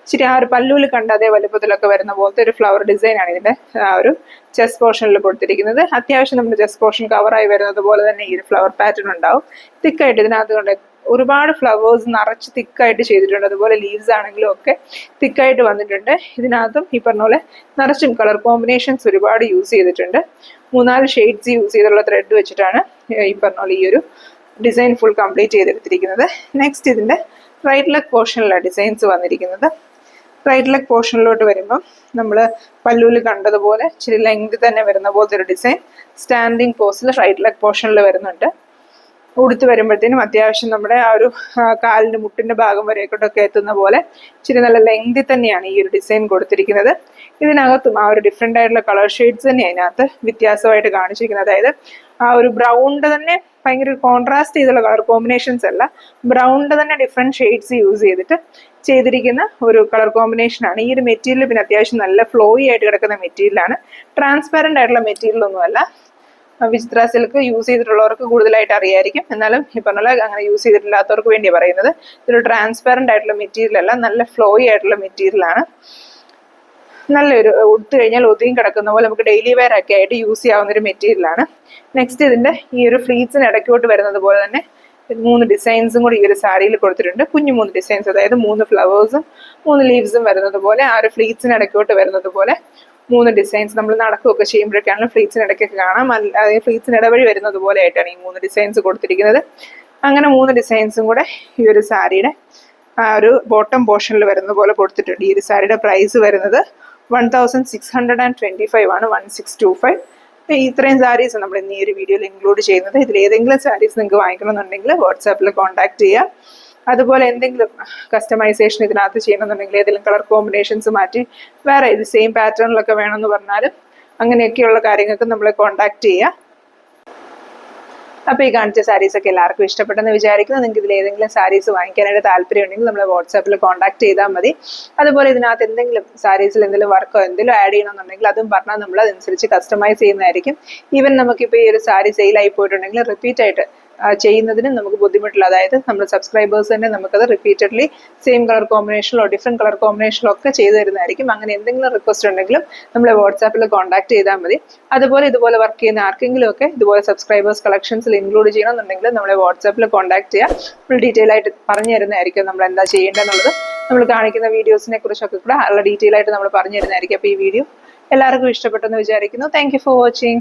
ഇച്ചിരി ആ ഒരു പല്ലുവിൽ കണ്ട അതേ വലുപ്പത്തിലൊക്കെ വരുന്ന പോലത്തെ ഒരു ഫ്ലവർ ഡിസൈനാണ് ഇതിന്റെ ആ ഒരു ചെസ്റ്റ് പോർഷനിൽ കൊടുത്തിരിക്കുന്നത്. അത്യാവശ്യം നമ്മുടെ ചെസ്റ്റ് പോർഷൻ കവറായി വരുന്നത് പോലെ തന്നെ ഈ ഒരു ഫ്ലവർ പാറ്റേൺ ഉണ്ടാവും. തിക്കായിട്ട് ഇതിനകത്ത് കൊണ്ട് ഒരുപാട് ഫ്ലവേഴ്സ് നിറച്ച് തിക്കായിട്ട് ചെയ്തിട്ടുണ്ട്. അതുപോലെ ലീവ്സ് ആണെങ്കിലും ഒക്കെ തിക്കായിട്ട് വന്നിട്ടുണ്ട്. ഇതിനകത്തും ഈ പറഞ്ഞ പോലെ നിറച്ചും കളർ കോമ്പിനേഷൻസ് ഒരുപാട് യൂസ് ചെയ്തിട്ടുണ്ട്. 3-4 ഷെയ്ഡ്സ് യൂസ് ചെയ്തുള്ള ത്രെഡ് വെച്ചിട്ടാണ് ഈ പറഞ്ഞ പോലെ ഈ ഒരു ഡിസൈൻ ഫുൾ കംപ്ലീറ്റ് ചെയ്തെടുത്തിരിക്കുന്നത്. നെക്സ്റ്റ് ഇതിന്റെ റൈറ്റ് ലെഗ് പോർഷനിലാണ് ഡിസൈൻസ് വന്നിരിക്കുന്നത്. റൈറ്റ് ലെഗ് പോർഷനിലോട്ട് വരുമ്പം നമ്മൾ പല്ലുവിൽ കണ്ടതുപോലെ ഇച്ചിരി ലെങ്ത് തന്നെ വരുന്ന പോലത്തെ ഒരു ഡിസൈൻ സ്റ്റാൻഡിങ് പോസിൽ റൈറ്റ് ലെഗ് പോർഷനിൽ വരുന്നുണ്ട്. ഉടുത്ത് വരുമ്പോഴത്തേനും അത്യാവശ്യം നമ്മുടെ ആ ഒരു കാലിൻ്റെ മുട്ടിൻ്റെ ഭാഗം വരെയൊക്കെ എത്തുന്ന പോലെ ഇച്ചിരി നല്ല ലെങ്തി തന്നെയാണ് ഈ ഒരു ഡിസൈൻ കൊടുത്തിരിക്കുന്നത്. ഇതിനകത്തും ആ ഒരു ഡിഫറെൻ്റ് ആയിട്ടുള്ള കളർ ഷെയ്ഡ്സ് തന്നെ അതിനകത്ത് വ്യത്യാസമായിട്ട് കാണിച്ചിരിക്കുന്നത്. അതായത് ആ ഒരു ബ്രൗണിൻ്റെ തന്നെ ഭയങ്കര കോൺട്രാസ്റ്റ് ചെയ്തുള്ള കളർ കോമ്പിനേഷൻസ് അല്ല, ബ്രൗണിൻ്റെ തന്നെ ഡിഫറെൻറ്റ് ഷെയ്ഡ്സ് യൂസ് ചെയ്തിട്ട് ചെയ്തിരിക്കുന്ന ഒരു കളർ കോമ്പിനേഷനാണ്. ഈ ഒരു മെറ്റീരിയൽ പിന്നെ അത്യാവശ്യം നല്ല ഫ്ലോയി ആയിട്ട് കിടക്കുന്ന മെറ്റീരിയലാണ്. ട്രാൻസ്പാരൻ്റ് ആയിട്ടുള്ള മെറ്റീരിയലൊന്നുമല്ല. വിചിത്ര സിൽക്ക് യൂസ് ചെയ്തിട്ടുള്ളവർക്ക് കൂടുതലായിട്ട് അറിയായിരിക്കും. എന്നാലും ഈ പറഞ്ഞ അങ്ങനെ യൂസ് ചെയ്തിട്ടില്ലാത്തവർക്ക് വേണ്ടിയാണ് പറയുന്നത്. ഇതൊരു ട്രാൻസ്പാരൻ്റ് ആയിട്ടുള്ള മെറ്റീരിയൽ അല്ല, നല്ല ഫ്ലോയി ആയിട്ടുള്ള മെറ്റീരിയലാണ്. നല്ലൊരു ഉടുത്തു കഴിഞ്ഞാൽ ഒതുങ്ങി കിടക്കുന്ന പോലെ നമുക്ക് ഡെയിലി വെയർ ഒക്കെ ആയിട്ട് യൂസ് ചെയ്യാവുന്ന ഒരു മെറ്റീരിയലാണ്. നെക്സ്റ്റ് ഇതിൻ്റെ ഈ ഒരു ഫ്ലീറ്റ്സിന് ഇടയ്ക്കോട്ട് വരുന്നത് പോലെ തന്നെ 3 ഡിസൈൻസും കൂടി ഈ ഒരു സാരിയിൽ കൊടുത്തിട്ടുണ്ട്. കുഞ്ഞു 3 ഡിസൈൻസ്, അതായത് 3 ഫ്ലവേഴ്സും 3 ലീവ്സും വരുന്നത് പോലെ, ആ ഒരു ഫ്ലീറ്റ്സിന് ഇടയ്ക്കോട്ട് വരുന്നത് പോലെ 3 ഡിസൈൻസ്. നമ്മൾ നടക്കുകയൊക്കെ ചെയ്യുമ്പോഴൊക്കെയാണ് ഫ്ലീറ്റ്സിന് ഇടയ്ക്കൊക്കെ കാണാം. അതായത് ഫ്ലീറ്റ്സിന് ഇടവഴി വരുന്നത് പോലെ ആയിട്ടാണ് ഈ 3 ഡിസൈൻസ് കൊടുത്തിരിക്കുന്നത്. അങ്ങനെ 3 ഡിസൈൻസും കൂടെ ഈ ഒരു സാരിയുടെ ആ ഒരു ബോട്ടം പോർഷനിൽ വരുന്ന പോലെ കൊടുത്തിട്ടുണ്ട്. ഈ ഒരു സാരിയുടെ പ്രൈസ് വരുന്നത് 1625 ആണ്, 1625. ഇത്രയും സാരീസ് നമ്മൾ ഇന്ന് ഈ ഒരു വീഡിയോയിൽ ഇൻക്ലൂഡ് ചെയ്യുന്നത്. ഇതിൽ ഏതെങ്കിലും സാരീസ് നിങ്ങൾക്ക് വാങ്ങിക്കണമെന്നുണ്ടെങ്കിൽ വാട്സാപ്പിൽ കോൺടാക്ട് ചെയ്യുക. അതുപോലെ എന്തെങ്കിലും കസ്റ്റമൈസേഷൻ ഇതിനകത്ത് ചെയ്യണമെന്നുണ്ടെങ്കിൽ ഏതെങ്കിലും കളർ കോമ്പിനേഷൻസ് മാറ്റി വേറെ ഇത് സെയിം പാറ്റേണിലൊക്കെ വേണമെന്ന് പറഞ്ഞാലും അങ്ങനെയൊക്കെയുള്ള കാര്യങ്ങൾക്ക് നമ്മളെ കോൺടാക്ട് ചെയ്യുക. അപ്പോൾ ഈ കാണിച്ച സാരീസൊക്കെ എല്ലാവർക്കും ഇഷ്ടപ്പെട്ടെന്ന് വിചാരിക്കുന്നു. നിങ്ങൾക്ക് ഇതിൽ ഏതെങ്കിലും സാരീസ് വാങ്ങിക്കാനായിട്ട് താല്പര്യം ഉണ്ടെങ്കിൽ നമ്മളെ വാട്സാപ്പിൽ കോൺടാക്ട് ചെയ്താൽ മതി. അതുപോലെ ഇതിനകത്ത് എന്തെങ്കിലും സാരീസിൽ എന്തെങ്കിലും വർക്കോ എന്തെങ്കിലും ആഡ് ചെയ്യണമെന്നുണ്ടെങ്കിൽ അതും പറഞ്ഞാൽ നമ്മൾ അതനുസരിച്ച് കസ്റ്റമൈസ് ചെയ്യുന്നതായിരിക്കും. ഈവൻ നമുക്കിപ്പോൾ ഈ ഒരു സാരി സെയിലായി പോയിട്ടുണ്ടെങ്കിൽ റിപ്പീറ്റ് ആയിട്ട് ചെയ്യുന്നതിനും നമുക്ക് ബുദ്ധിമുട്ടില്ല. അതായത് നമ്മൾ സബ്സ്ക്രൈബേഴ്സ് തന്നെ നമുക്കത് റിപ്പീറ്റഡ്ലി സെയിം കളർ കോമ്പിനേഷനിലോ ഡിഫറെൻറ്റ് കളർ കോമ്പിനേഷനിലോ ഒക്കെ ചെയ്തു തരുന്നതായിരിക്കും. അങ്ങനെ എന്തെങ്കിലും റിക്വസ്റ്റ് ഉണ്ടെങ്കിലും നമ്മളെ വാട്സാപ്പിൽ കോൺടാക്ട് ചെയ്താൽ മതി. അതുപോലെ ഇതുപോലെ വർക്ക് ചെയ്യുന്ന ആർക്കെങ്കിലും ഒക്കെ ഇതുപോലെ സബ്സ്ക്രൈബേഴ്സ് കളക്ഷൻസിൽ ഇൻക്ലൂഡ് ചെയ്യണമെന്നുണ്ടെങ്കിൽ നമ്മളെ വാട്സാപ്പിൽ കോൺടാക്ട് ചെയ്യുക. ഫുൾ ഡീറ്റെയിൽ ആയിട്ട് പറഞ്ഞു തരുന്നതായിരിക്കും നമ്മൾ എന്താ ചെയ്യേണ്ടതെന്നുള്ളത്. നമ്മൾ കാണിക്കുന്ന വീഡിയോസിനെ കുറിച്ചൊക്കെ കൂടെ നല്ല ഡീറ്റെയിൽ ആയിട്ട് നമ്മൾ പറഞ്ഞു തരുന്നതായിരിക്കും. അപ്പോൾ ഈ വീഡിയോ എല്ലാവർക്കും ഇഷ്ടപ്പെട്ടെന്ന് വിചാരിക്കുന്നു. Thank you for watching.